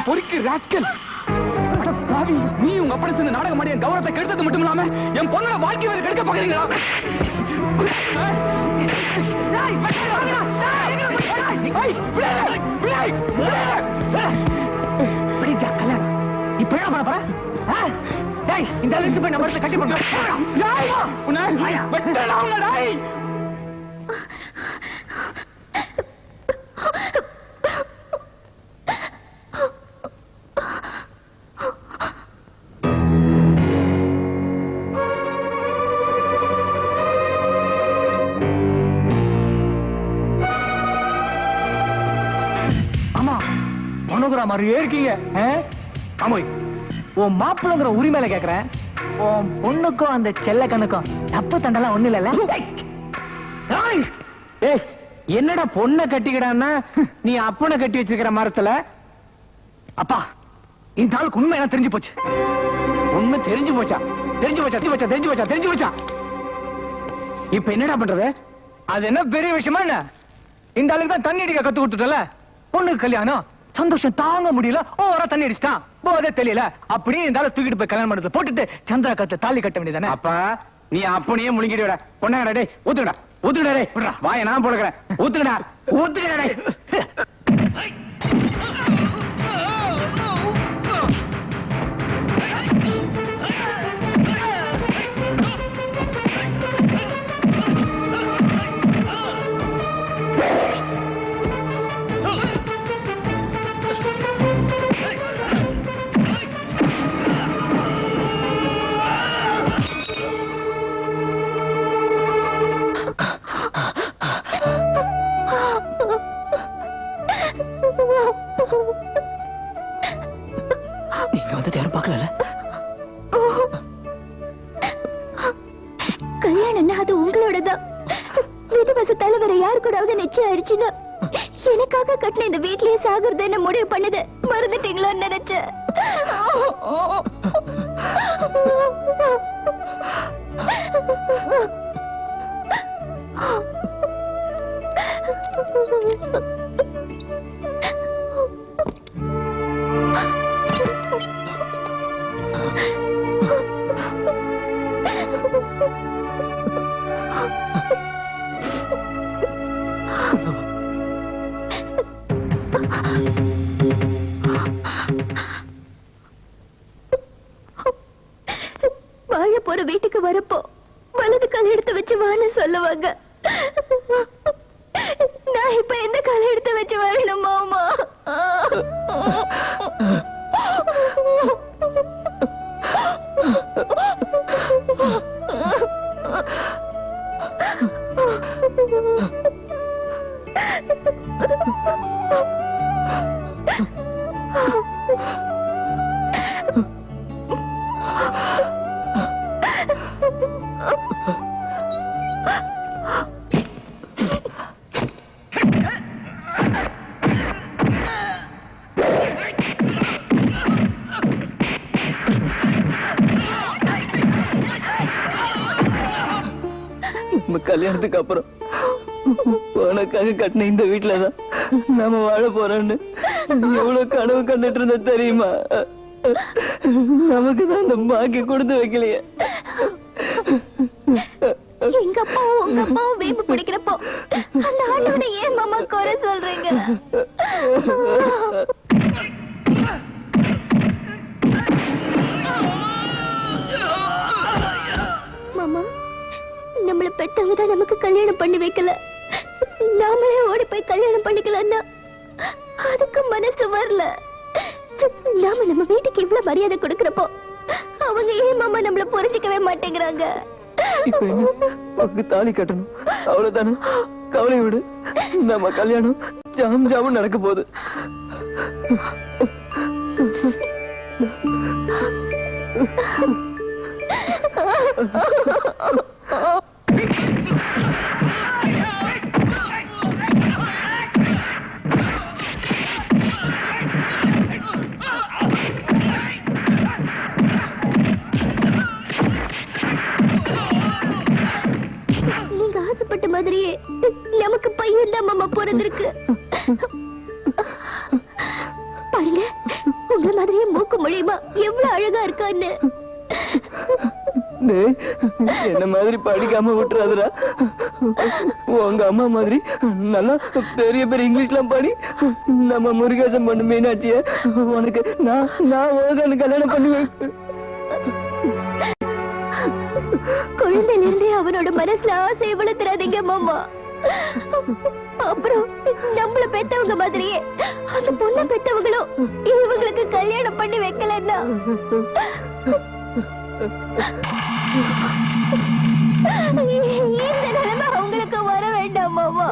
பொறுக்கி ராஸ்கல். நீ உங்க அப்படி சேர்ந்து நாடகம் ஆடி என் கௌரவத்தை கெடுத்தது மட்டும் இல்லாம என் பொண்ணோட வாழ்க்கை வேறு கெடுக்க பாக்குறீங்களா? இப்ப என்ன பண்ண போற? இந்த அளவுக்கு போய் நம்ம கட்டி போட்டு மாதிரியே இருக்கீங்க. உன் மாப்பிள்ளைங்கிற உரிமையில கேக்குறேன். உன் பொண்ணுக்கும் அந்த செல்ல கண்ணுக்கும் தப்பு தண்டெல்லாம் ஒண்ணு இல்ல. என்னடா பொண்ணை கட்டிக்கிடான்னா நீ அப்பனை கட்டி வச்சிருக்கிற மரத்துல? அப்பா, இந்த ஆளுக்கு உண்மை என்ன தெரிஞ்சு போச்சு. உண்மை தெரிஞ்சு போச்சா? தெரிஞ்சு போச்சா? இப்ப என்னடா பண்றது? அது என்ன பெரிய விஷயமா என்ன? இந்த ஆளுக்கு தான் தண்ணி அடிக்க கத்து கொடுத்துட்டல. பொண்ணுக்கு கல்யாணம், சந்தோஷம் தாங்க முடியல, ஓவரா தண்ணி அடிச்சிட்டான், போதே தெரியல. அப்படியே இருந்தாலும் தூக்கிட்டு போய் கல்யாணம் பண்ணது போட்டுட்டு சந்திரா கட்ட தாலி கட்ட வேண்டியதானே? அப்ப நீ அப்பனையே முழுங்கிட்டு விட. பொண்ணாடா டேய், ஊத்துடா டேய், வாய நான் போடுறேன். ஊத்துடா டேய். நீங்க வந்து யாரும் பார்க்கல. கல்யாணம் அது உங்களோடதான். விதவச தலைவரை யாரு கூடாவது நிச்சயம் ஆயிடுச்சுன்னா எனக்காக கட்டின இந்த வீட்லயே சாகுறதுன்னு முடிவு பண்ணது மறந்துட்டீங்களோன்னு நினைச்சேன். வாழ போற வீட்டுக்கு வரப்போ வலது கால் எடுத்து வச்சு வான்னு சொல்லுவாங்க. நான் இப்ப எந்த கால எடுத்து வச்சு வரணும் மாமா? கல்யாணத்துக்கு அப்புறம் உனக்காக கட்டின இந்த வீட்டுலதான் நாம வாழ போறோம்னு எவ்வளவு கனவு கண்டுட்டு இருந்த தெரியுமா? நமக்குதான் அந்த பாக்கி கொடுத்து வைக்கலையே. எங்க அப்பாவும் உங்க அப்பாவும் வேம்பு பிடிக்கிறப்போ அந்த ஆண்டவனை ஏன் மாமா குறை சொல்றீங்க? மாமா, நம்மள பெற்றவங்கதான் நமக்கு கல்யாணம் பண்ணி வைக்கல. நாமளே ஓடி போய் கல்யாணம் பண்ணிக்கலாம்னா அதுக்கு மனசு வரல. நாம நம்ம வீட்டுக்கு இவ்வளவு மரியாதை கொடுக்கறப்போ அவங்க ஏன் மாமா நம்மள புரிஞ்சுக்கவே மாட்டேங்கிறாங்க? தாலி கட்டணும், அவ்வளவுதானே. கவலை விடு, நம்ம கல்யாணம் ஜாம் ஜாமும் நடக்க போகுது. நீங்க ஆசைப்பட்ட மாதிரியே நமக்கு பையன் தான் மாமா பிறந்திருக்கு. பாருங்க, உங்களை மாதிரியே மூக்கு மொழியுமா எவ்வளவு அழகா இருக்கான்னு. டேய், என்ன மாதிரி படிக்காம விட்டுறாதுடா. உங்க அம்மா மாதிரி நல்லா பெரிய பெரிய இங்கிலீஷ்லாம் படி. நம்ம முருகேசன் பொண்ணு மீனாட்சிய உனக்கு நான் ஓகே கல்யாணம் பண்ணுவேன். குழந்தையில இருந்தே அவனோட மனசுல ஆசை வளர்த்துறாதீங்க மாமா. அப்புறம் நம்மள பெத்தவங்க மாதிரியே அந்த பொண்ண பெத்தவங்களும் இவங்களுக்கு கல்யாணம் பண்ணி வைக்கலன்னா இந்த நிலைமை அவங்களுக்கு வர வேண்டாம் மாமா.